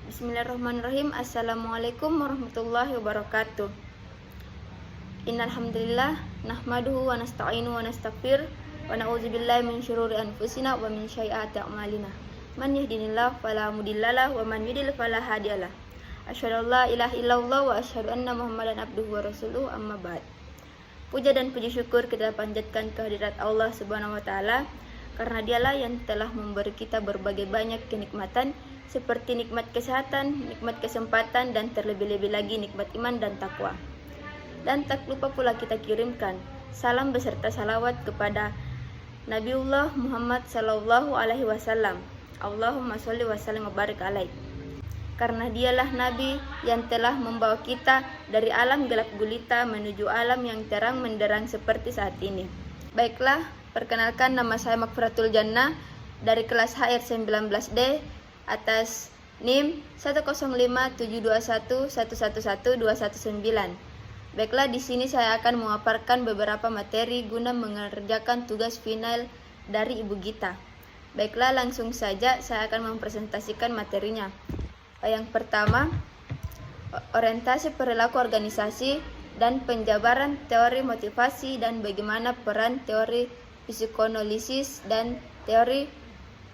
Bismillahirrahmanirrahim. Assalamualaikum warahmatullahi wabarakatuh. Innal hamdalillah nahmaduhu wa nasta'inu wa nastaghfir wa na'udzubillahi min syururi anfusina wa min sayyiati a'malina. Man yahdihillahu fala mudhillalah wa man yudhlil fala hadiyalah. Asyhadu an la ilaha illallah wa asyhadu anna Muhammadan abduhu wa rasuluhu, amma ba'd. Puja dan puji syukur kita panjatkan kehadirat Allah Subhanahu wa taala karena Dialah yang telah memberi kita berbagai banyak kenikmatan seperti nikmat kesehatan, nikmat kesempatan, dan terlebih-lebih lagi nikmat iman dan takwa. Dan tak lupa pula kita kirimkan salam beserta salawat kepada Nabiullah Muhammad sallallahu alaihi wasallam. Allahumma sholli wa sallim wa barik alaih. Karena Dialah Nabi yang telah membawa kita dari alam gelap gulita menuju alam yang terang menderang seperti saat ini. Baiklah, perkenalkan, nama saya Makfiratul Jannah dari kelas HR 19D atas NIM 1057211111219. Baiklah, di sini saya akan memaparkan beberapa materi guna mengerjakan tugas final dari Ibu Gita. Baiklah, langsung saja saya akan mempresentasikan materinya. Yang pertama, orientasi perilaku organisasi dan penjabaran teori motivasi dan bagaimana peran teori psikoanalisis dan teori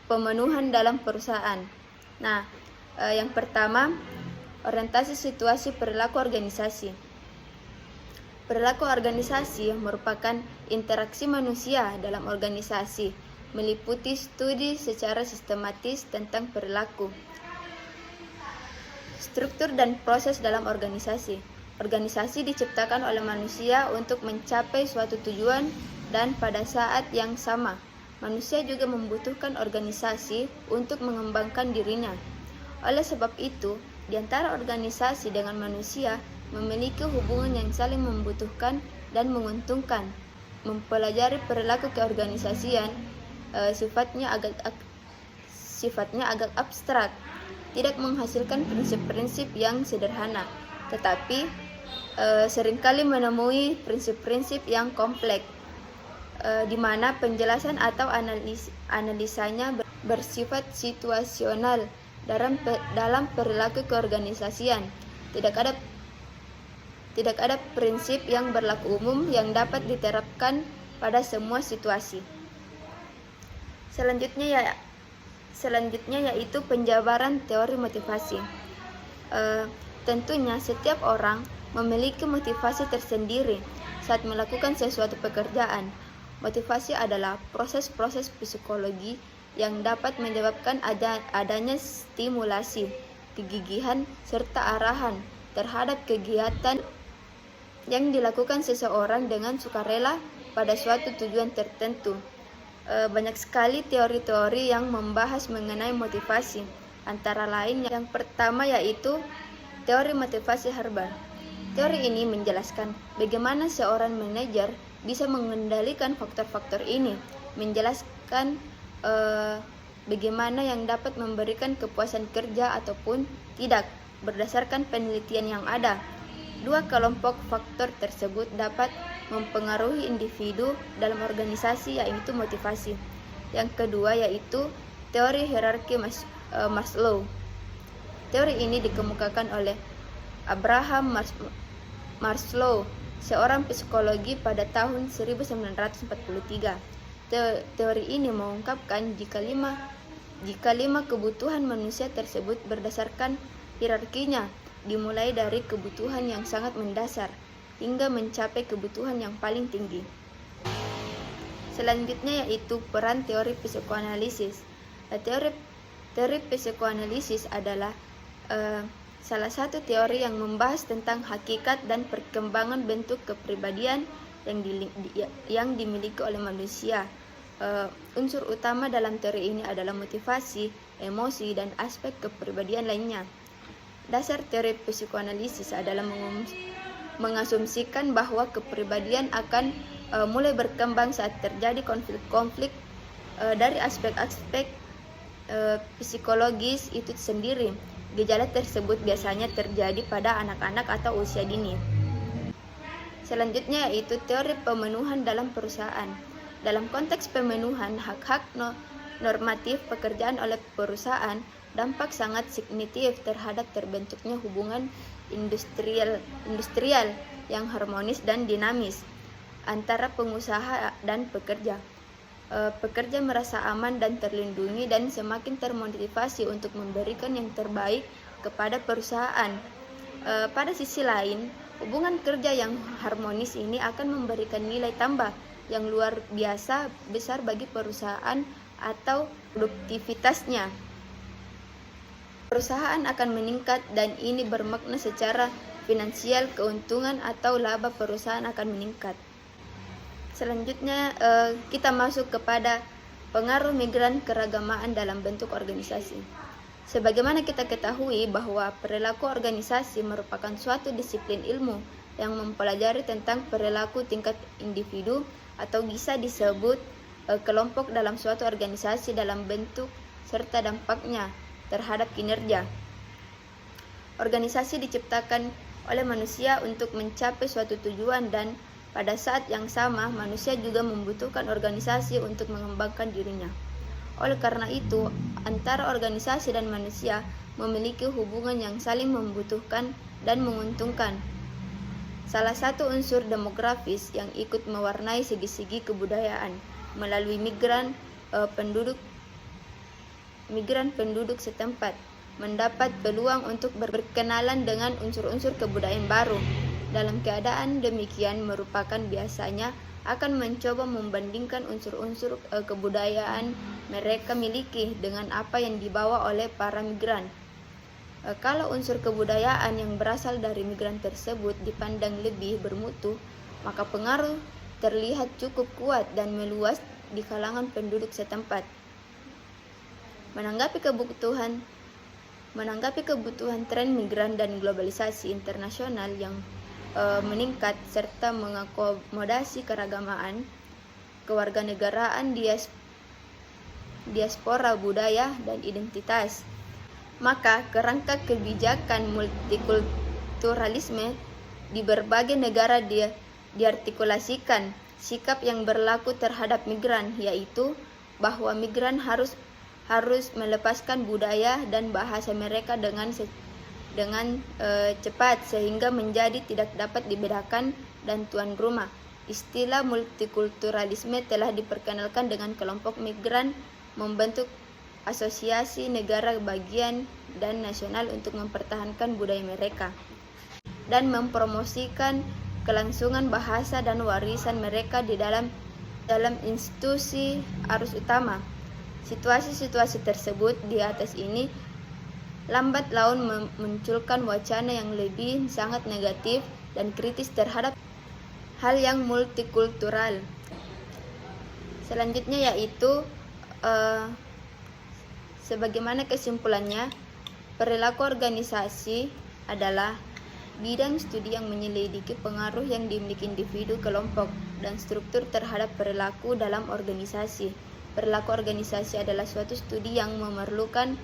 pemenuhan dalam perusahaan. Nah, yang pertama, orientasi situasi perilaku organisasi. Perilaku organisasi merupakan interaksi manusia dalam organisasi, meliputi studi secara sistematis tentang perilaku, struktur dan proses dalam organisasi. Organisasi diciptakan oleh manusia untuk mencapai suatu tujuan dan pada saat yang sama, manusia juga membutuhkan organisasi untuk mengembangkan dirinya. Oleh sebab itu, di antara organisasi dengan manusia memiliki hubungan yang saling membutuhkan dan menguntungkan. Mempelajari perilaku keorganisasian sifatnya agak abstrak, tidak menghasilkan prinsip-prinsip yang sederhana, tetapi seringkali menemui prinsip-prinsip yang kompleks, di mana penjelasan atau analisanya bersifat situasional dalam perilaku keorganisasian. Tidak ada prinsip yang berlaku umum yang dapat diterapkan pada semua situasi. Selanjutnya yaitu penjabaran teori motivasi. Tentunya setiap orang memiliki motivasi tersendiri saat melakukan sesuatu pekerjaan. Motivasi adalah proses-proses psikologi yang dapat menyebabkan adanya stimulasi, kegigihan, serta arahan terhadap kegiatan yang dilakukan seseorang dengan sukarela pada suatu tujuan tertentu. Banyak sekali teori-teori yang membahas mengenai motivasi, antara lain yang pertama yaitu teori motivasi Harvard. Teori ini menjelaskan bagaimana seorang manajer bisa mengendalikan faktor-faktor ini, menjelaskan bagaimana yang dapat memberikan kepuasan kerja ataupun tidak berdasarkan penelitian yang ada. Dua kelompok faktor tersebut dapat mempengaruhi individu dalam organisasi, yaitu motivasi. Yang kedua yaitu teori hierarki Maslow. Teori ini dikemukakan oleh Abraham Maslow, seorang psikologi pada tahun 1943. Teori ini mengungkapkan jika lima kebutuhan manusia tersebut berdasarkan hierarkinya, dimulai dari kebutuhan yang sangat mendasar hingga mencapai kebutuhan yang paling tinggi. Selanjutnya yaitu peran teori psikoanalisis. Teori psikoanalisis adalah salah satu teori yang membahas tentang hakikat dan perkembangan bentuk kepribadian yang dimiliki oleh manusia. Unsur utama dalam teori ini adalah motivasi, emosi, dan aspek kepribadian lainnya. Dasar teori psikoanalisis adalah mengasumsikan bahwa kepribadian akan mulai berkembang saat terjadi konflik-konflik dari aspek-aspek psikologis itu sendiri. Gejala tersebut biasanya terjadi pada anak-anak atau usia dini. Selanjutnya yaitu teori pemenuhan dalam perusahaan. Dalam konteks pemenuhan hak-hak normatif pekerjaan oleh perusahaan, dampak sangat signifikan terhadap terbentuknya hubungan industrial yang harmonis dan dinamis antara pengusaha dan pekerja. Pekerja merasa aman dan terlindungi dan semakin termotivasi untuk memberikan yang terbaik kepada perusahaan. Pada sisi lain, hubungan kerja yang harmonis ini akan memberikan nilai tambah yang luar biasa besar bagi perusahaan atau produktivitasnya. Perusahaan akan meningkat dan ini bermakna secara finansial keuntungan atau laba perusahaan akan meningkat. Selanjutnya kita masuk kepada pengaruh migran keragamaan dalam bentuk organisasi. Sebagaimana kita ketahui bahwa perilaku organisasi merupakan suatu disiplin ilmu yang mempelajari tentang perilaku tingkat individu atau bisa disebut kelompok dalam suatu organisasi dalam bentuk serta dampaknya terhadap kinerja. Organisasi diciptakan oleh manusia untuk mencapai suatu tujuan dan pada saat yang sama, manusia juga membutuhkan organisasi untuk mengembangkan dirinya. Oleh karena itu, antara organisasi dan manusia memiliki hubungan yang saling membutuhkan dan menguntungkan. Salah satu unsur demografis yang ikut mewarnai segi-segi kebudayaan melalui migran penduduk setempat mendapat peluang untuk berkenalan dengan unsur-unsur kebudayaan baru. Dalam keadaan demikian merupakan biasanya akan mencoba membandingkan unsur-unsur kebudayaan mereka miliki dengan apa yang dibawa oleh para migran. Kalau unsur kebudayaan yang berasal dari migran tersebut dipandang lebih bermutu, maka pengaruh terlihat cukup kuat dan meluas di kalangan penduduk setempat. Menanggapi kebutuhan tren migran dan globalisasi internasional yang meningkat serta mengakomodasi keragamaan kewarganegaraan diaspora budaya dan identitas, maka kerangka kebijakan multikulturalisme di berbagai negara diartikulasikan. Sikap yang berlaku terhadap migran yaitu bahwa migran harus melepaskan budaya dan bahasa mereka dengan cepat sehingga menjadi tidak dapat dibedakan dan tuan rumah. Istilah multikulturalisme telah diperkenalkan dengan kelompok migran membentuk asosiasi negara bagian dan nasional untuk mempertahankan budaya mereka dan mempromosikan kelangsungan bahasa dan warisan mereka di dalam institusi arus utama. Situasi-situasi tersebut di atas ini lambat laun memunculkan wacana yang lebih sangat negatif dan kritis terhadap hal yang multikultural. Selanjutnya yaitu sebagaimana kesimpulannya, perilaku organisasi adalah bidang studi yang menyelidiki pengaruh yang dimiliki individu, kelompok, dan struktur terhadap perilaku dalam organisasi. Perilaku organisasi adalah suatu studi yang memerlukan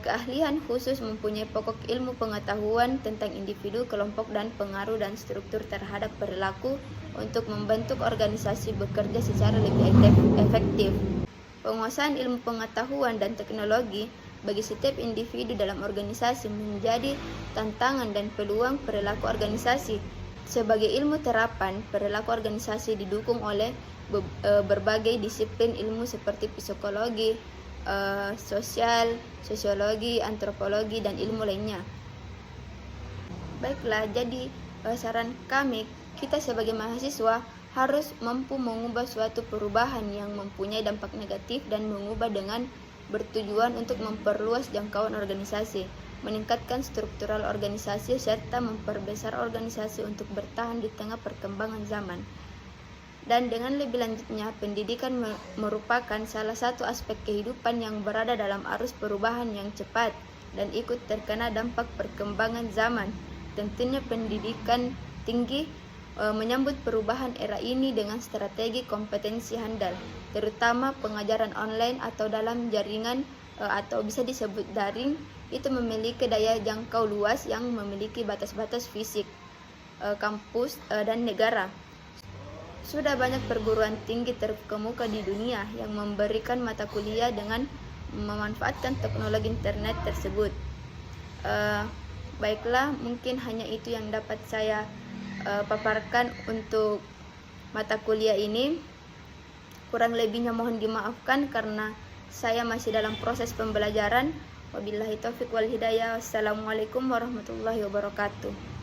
keahlian khusus, mempunyai pokok ilmu pengetahuan tentang individu, kelompok, dan pengaruh dan struktur terhadap perilaku untuk membentuk organisasi bekerja secara lebih efektif. Penguasaan ilmu pengetahuan dan teknologi bagi setiap individu dalam organisasi menjadi tantangan dan peluang perilaku organisasi. Sebagai ilmu terapan, perilaku organisasi didukung oleh berbagai disiplin ilmu seperti psikologi, sosiologi, antropologi, dan ilmu lainnya. Baiklah, jadi saran kami, kita sebagai mahasiswa harus mampu mengubah suatu perubahan yang mempunyai dampak negatif dan mengubah dengan bertujuan untuk memperluas jangkauan organisasi, meningkatkan struktural organisasi, serta memperbesar organisasi untuk bertahan di tengah perkembangan zaman. Dan dengan lebih lanjutnya, pendidikan merupakan salah satu aspek kehidupan yang berada dalam arus perubahan yang cepat dan ikut terkena dampak perkembangan zaman. Tentunya pendidikan tinggi menyambut perubahan era ini dengan strategi kompetensi handal, terutama pengajaran online atau dalam jaringan atau bisa disebut daring, itu memiliki daya jangkau luas yang memiliki batas-batas fisik, kampus, dan negara. Sudah banyak perguruan tinggi terkemuka di dunia yang memberikan mata kuliah dengan memanfaatkan teknologi internet tersebut. Baiklah, mungkin hanya itu yang dapat saya paparkan untuk mata kuliah ini. Kurang lebihnya mohon dimaafkan karena saya masih dalam proses pembelajaran. Wabillahi taufiq wal hidayah. Wassalamualaikum warahmatullahi wabarakatuh.